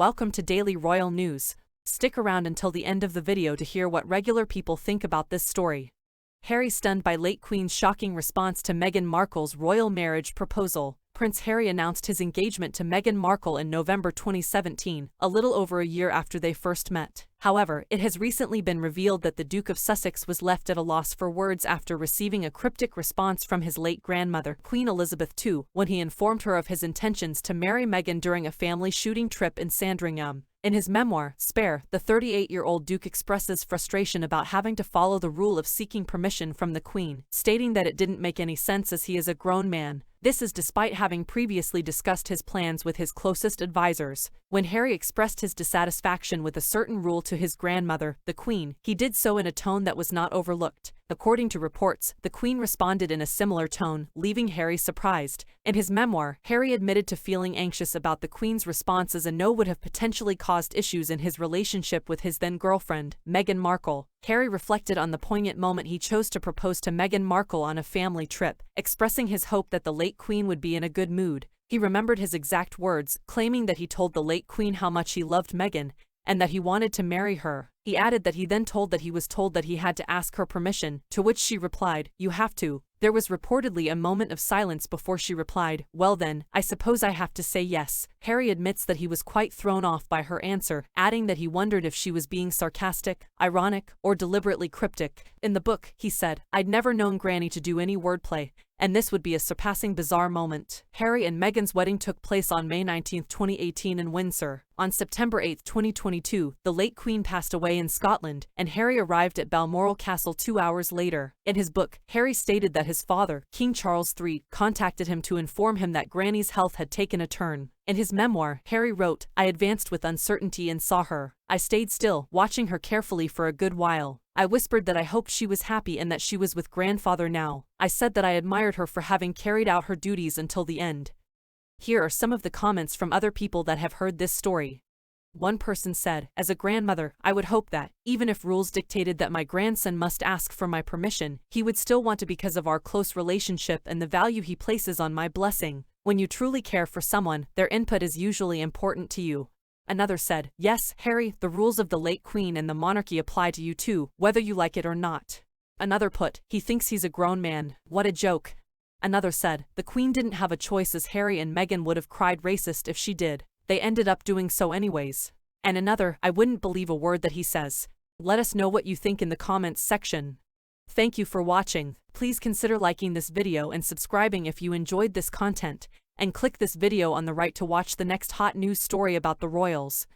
welcome to Daily Royal News. Stick around until the end of the video to hear what regular people think about this story. Harry stunned by late Queen's shocking response to Meghan Markle's royal marriage proposal. Prince Harry announced his engagement to Meghan Markle in November 2017, a little over a year after they first met. However, it has recently been revealed that the Duke of Sussex was left at a loss for words after receiving a cryptic response from his late grandmother, Queen Elizabeth II, when he informed her of his intentions to marry Meghan during a family shooting trip in Sandringham. In his memoir, Spare, the 38-year-old Duke expresses frustration about having to follow the rule of seeking permission from the Queen, stating that it didn't make any sense as he is a grown man. This is despite having previously discussed his plans with his closest advisors. When Harry expressed his dissatisfaction with a certain rule to his grandmother, the Queen, he did so in a tone that was not overlooked. According to reports, the Queen responded in a similar tone, leaving Harry surprised. In his memoir, Harry admitted to feeling anxious about the Queen's response as a no would have potentially caused issues in his relationship with his then-girlfriend, Meghan Markle. Harry reflected on the poignant moment he chose to propose to Meghan Markle on a family trip, expressing his hope that the late Queen would be in a good mood. He remembered his exact words, claiming that he told the late Queen how much he loved Meghan, and that he wanted to marry her. He added that he then told that he was told that he had to ask her permission, to which she replied, "You have to." There was reportedly a moment of silence before she replied, "Well then, I suppose I have to say yes." Harry admits that he was quite thrown off by her answer, adding that he wondered if she was being sarcastic, ironic, or deliberately cryptic. In the book, he said, "I'd never known Granny to do any wordplay, and this would be a surpassing bizarre moment." Harry and Meghan's wedding took place on May 19, 2018 in Windsor. On September 8, 2022, the late Queen passed away in Scotland, and Harry arrived at Balmoral Castle 2 hours later. In his book, Harry stated that his father, King Charles III, contacted him to inform him that Granny's health had taken a turn. In his memoir, Harry wrote, "I advanced with uncertainty and saw her. I stayed still, watching her carefully for a good while. I whispered that I hoped she was happy and that she was with grandfather now. I said that I admired her for having carried out her duties until the end." Here are some of the comments from other people that have heard this story. One person said, "As a grandmother, I would hope that, even if rules dictated that my grandson must ask for my permission, he would still want to because of our close relationship and the value he places on my blessing. When you truly care for someone, their input is usually important to you." Another said, "Yes, Harry, the rules of the late Queen and the monarchy apply to you too, whether you like it or not." Another put, "He thinks he's a grown man. What a joke." Another said, "The Queen didn't have a choice as Harry and Meghan would have cried racist if she did. They ended up doing so anyways." And another, "I wouldn't believe a word that he says." Let us know what you think in the comments section. Thank you for watching. Please consider liking this video and subscribing if you enjoyed this content, and click this video on the right to watch the next hot news story about the royals.